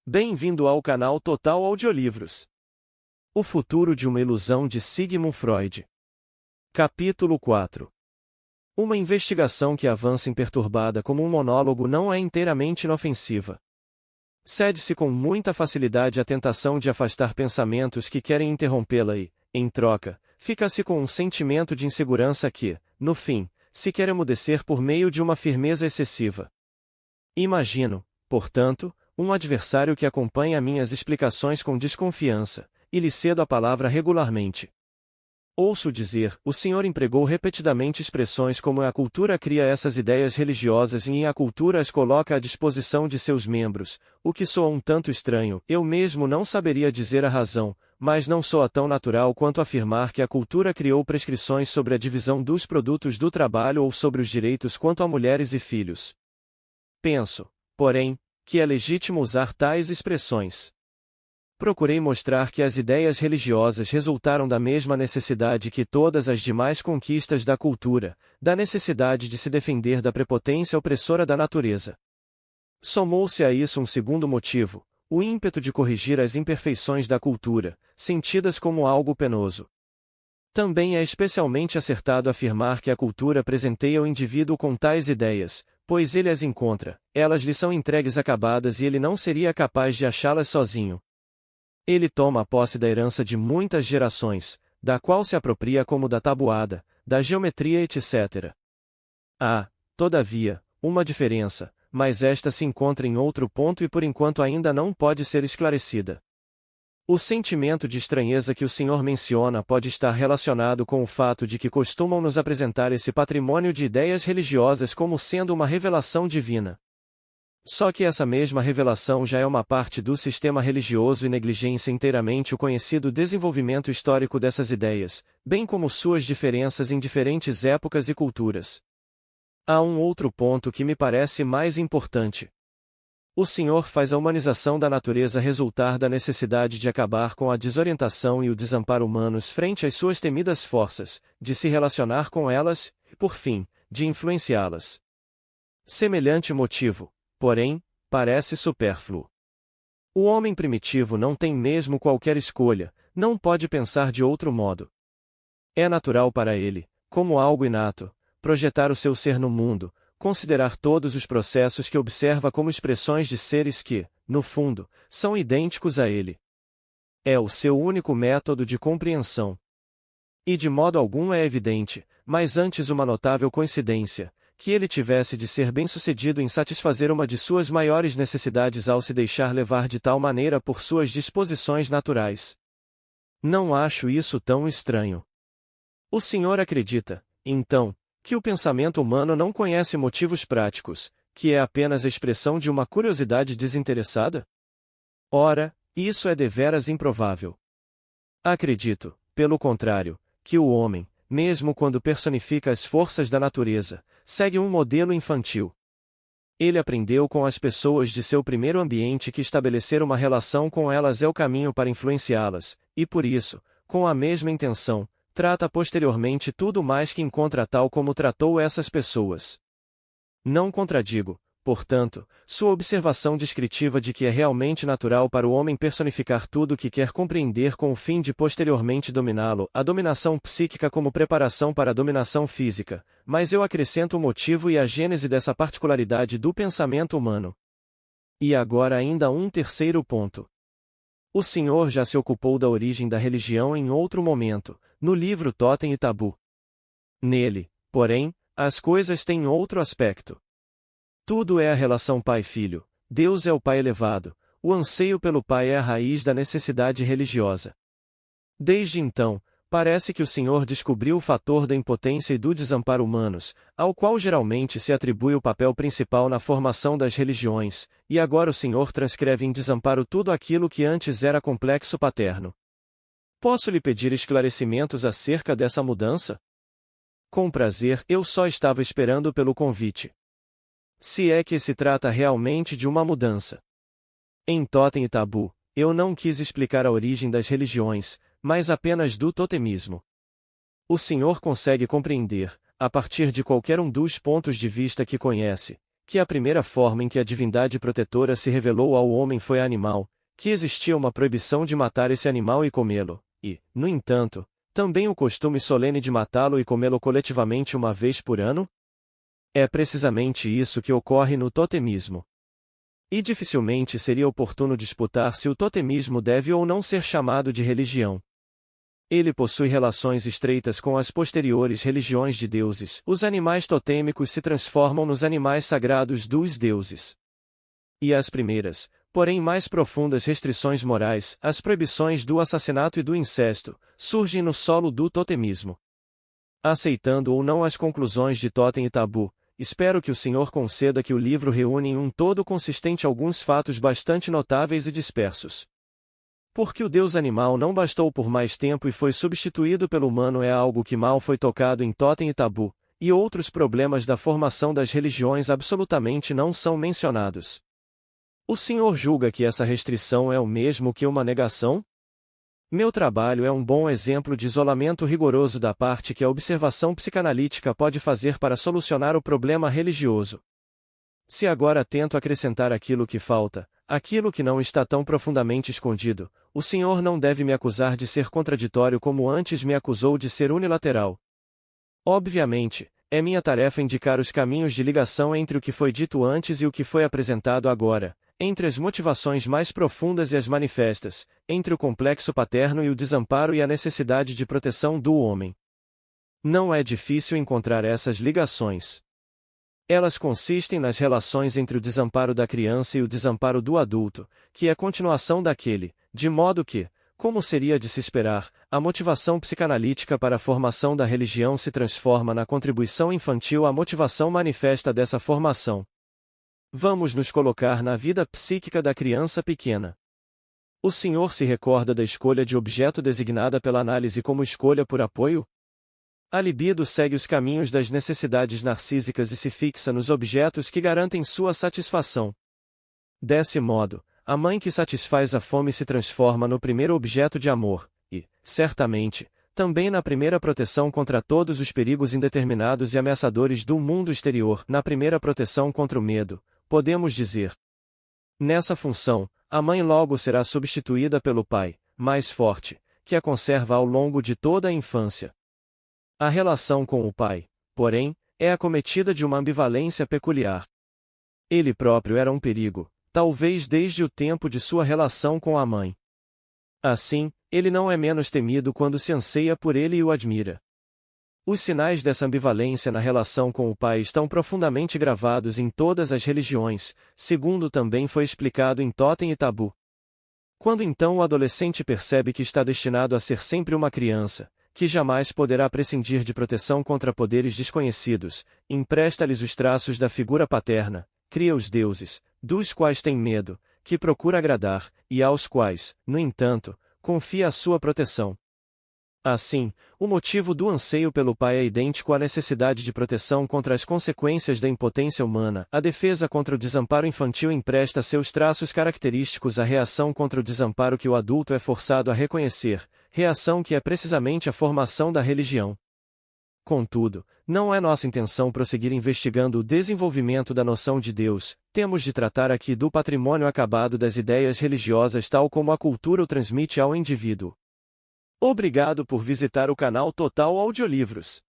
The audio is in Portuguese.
Bem-vindo ao canal Total Audiolivros. O futuro de uma ilusão de Sigmund Freud. Capítulo 4. Uma investigação que avança imperturbada como um monólogo não é inteiramente inofensiva. Cede-se com muita facilidade à tentação de afastar pensamentos que querem interrompê-la e, em troca, fica-se com um sentimento de insegurança que, no fim, se quer emudecer por meio de uma firmeza excessiva. Imagino, portanto, um adversário que acompanha minhas explicações com desconfiança, e lhe cedo a palavra regularmente. Ouço dizer, o senhor empregou repetidamente expressões como a cultura cria essas ideias religiosas e a cultura as coloca à disposição de seus membros, o que soa um tanto estranho, eu mesmo não saberia dizer a razão, mas não soa tão natural quanto afirmar que a cultura criou prescrições sobre a divisão dos produtos do trabalho ou sobre os direitos quanto a mulheres e filhos. Penso, porém, que é legítimo usar tais expressões. Procurei mostrar que as ideias religiosas resultaram da mesma necessidade que todas as demais conquistas da cultura, da necessidade de se defender da prepotência opressora da natureza. Somou-se a isso um segundo motivo, o ímpeto de corrigir as imperfeições da cultura, sentidas como algo penoso. Também é especialmente acertado afirmar que a cultura presenteia o indivíduo com tais ideias, pois ele as encontra, elas lhe são entregues acabadas e ele não seria capaz de achá-las sozinho. Ele toma posse da herança de muitas gerações, da qual se apropria como da tabuada, da geometria etc. Há, todavia, uma diferença, mas esta se encontra em outro ponto e por enquanto ainda não pode ser esclarecida. O sentimento de estranheza que o senhor menciona pode estar relacionado com o fato de que costumam nos apresentar esse patrimônio de ideias religiosas como sendo uma revelação divina. Só que essa mesma revelação já é uma parte do sistema religioso e negligencia inteiramente o conhecido desenvolvimento histórico dessas ideias, bem como suas diferenças em diferentes épocas e culturas. Há um outro ponto que me parece mais importante. O senhor faz a humanização da natureza resultar da necessidade de acabar com a desorientação e o desamparo humanos frente às suas temidas forças, de se relacionar com elas, e, por fim, de influenciá-las. Semelhante motivo, porém, parece supérfluo. O homem primitivo não tem mesmo qualquer escolha, não pode pensar de outro modo. É natural para ele, como algo inato, projetar o seu ser no mundo, considerar todos os processos que observa como expressões de seres que, no fundo, são idênticos a ele. É o seu único método de compreensão. E de modo algum é evidente, mas antes uma notável coincidência, que ele tivesse de ser bem-sucedido em satisfazer uma de suas maiores necessidades ao se deixar levar de tal maneira por suas disposições naturais. Não acho isso tão estranho. O senhor acredita, então, que o pensamento humano não conhece motivos práticos, que é apenas a expressão de uma curiosidade desinteressada? Ora, isso é deveras improvável. Acredito, pelo contrário, que o homem, mesmo quando personifica as forças da natureza, segue um modelo infantil. Ele aprendeu com as pessoas de seu primeiro ambiente que estabelecer uma relação com elas é o caminho para influenciá-las, e por isso, com a mesma intenção, trata posteriormente tudo mais que encontra tal como tratou essas pessoas. Não contradigo, portanto, sua observação descritiva de que é realmente natural para o homem personificar tudo o que quer compreender com o fim de posteriormente dominá-lo, a dominação psíquica como preparação para a dominação física, mas eu acrescento o motivo e a gênese dessa particularidade do pensamento humano. E agora ainda um terceiro ponto. O senhor já se ocupou da origem da religião em outro momento, no livro Totem e Tabu. Nele, porém, as coisas têm outro aspecto. Tudo é a relação pai-filho, Deus é o pai elevado, o anseio pelo pai é a raiz da necessidade religiosa. Desde então, parece que o senhor descobriu o fator da impotência e do desamparo humanos, ao qual geralmente se atribui o papel principal na formação das religiões, e agora o senhor transcreve em desamparo tudo aquilo que antes era complexo paterno. Posso lhe pedir esclarecimentos acerca dessa mudança? Com prazer, eu só estava esperando pelo convite. Se é que se trata realmente de uma mudança. Em Totem e Tabu, eu não quis explicar a origem das religiões, mas apenas do totemismo. O senhor consegue compreender, a partir de qualquer um dos pontos de vista que conhece, que a primeira forma em que a divindade protetora se revelou ao homem foi animal, que existia uma proibição de matar esse animal e comê-lo, e, no entanto, também o costume solene de matá-lo e comê-lo coletivamente uma vez por ano? É precisamente isso que ocorre no totemismo. E dificilmente seria oportuno disputar se o totemismo deve ou não ser chamado de religião. Ele possui relações estreitas com as posteriores religiões de deuses. Os animais totêmicos se transformam nos animais sagrados dos deuses. E as primeiras, porém mais profundas restrições morais, as proibições do assassinato e do incesto, surgem no solo do totemismo. Aceitando ou não as conclusões de Totem e Tabu, espero que o Senhor conceda que o livro reúne em um todo consistente alguns fatos bastante notáveis e dispersos. Porque o Deus animal não bastou por mais tempo e foi substituído pelo humano é algo que mal foi tocado em Totem e Tabu, e outros problemas da formação das religiões absolutamente não são mencionados. O Senhor julga que essa restrição é o mesmo que uma negação? Meu trabalho é um bom exemplo de isolamento rigoroso da parte que a observação psicanalítica pode fazer para solucionar o problema religioso. Se agora tento acrescentar aquilo que falta, aquilo que não está tão profundamente escondido, o Senhor não deve me acusar de ser contraditório como antes me acusou de ser unilateral. Obviamente, é minha tarefa indicar os caminhos de ligação entre o que foi dito antes e o que foi apresentado agora, entre as motivações mais profundas e as manifestas, entre o complexo paterno e o desamparo e a necessidade de proteção do homem. Não é difícil encontrar essas ligações. Elas consistem nas relações entre o desamparo da criança e o desamparo do adulto, que é continuação daquele, de modo que, como seria de se esperar, a motivação psicanalítica para a formação da religião se transforma na contribuição infantil à motivação manifesta dessa formação. Vamos nos colocar na vida psíquica da criança pequena. O Senhor se recorda da escolha de objeto designada pela análise como escolha por apoio? A libido segue os caminhos das necessidades narcísicas e se fixa nos objetos que garantem sua satisfação. Desse modo, a mãe que satisfaz a fome se transforma no primeiro objeto de amor, e, certamente, também na primeira proteção contra todos os perigos indeterminados e ameaçadores do mundo exterior, na primeira proteção contra o medo, podemos dizer. Nessa função, a mãe logo será substituída pelo pai, mais forte, que a conserva ao longo de toda a infância. A relação com o pai, porém, é acometida de uma ambivalência peculiar. Ele próprio era um perigo, talvez desde o tempo de sua relação com a mãe. Assim, ele não é menos temido quando se anseia por ele e o admira. Os sinais dessa ambivalência na relação com o pai estão profundamente gravados em todas as religiões, segundo também foi explicado em Totem e Tabu. Quando então o adolescente percebe que está destinado a ser sempre uma criança, que jamais poderá prescindir de proteção contra poderes desconhecidos, empresta-lhes os traços da figura paterna, cria os deuses, dos quais tem medo, que procura agradar, e aos quais, no entanto, confia a sua proteção. Assim, o motivo do anseio pelo pai é idêntico à necessidade de proteção contra as consequências da impotência humana. A defesa contra o desamparo infantil empresta seus traços característicos à reação contra o desamparo que o adulto é forçado a reconhecer, reação que é precisamente a formação da religião. Contudo, não é nossa intenção prosseguir investigando o desenvolvimento da noção de Deus, temos de tratar aqui do patrimônio acabado das ideias religiosas tal como a cultura o transmite ao indivíduo. Obrigado por visitar o canal Total Audiolivros.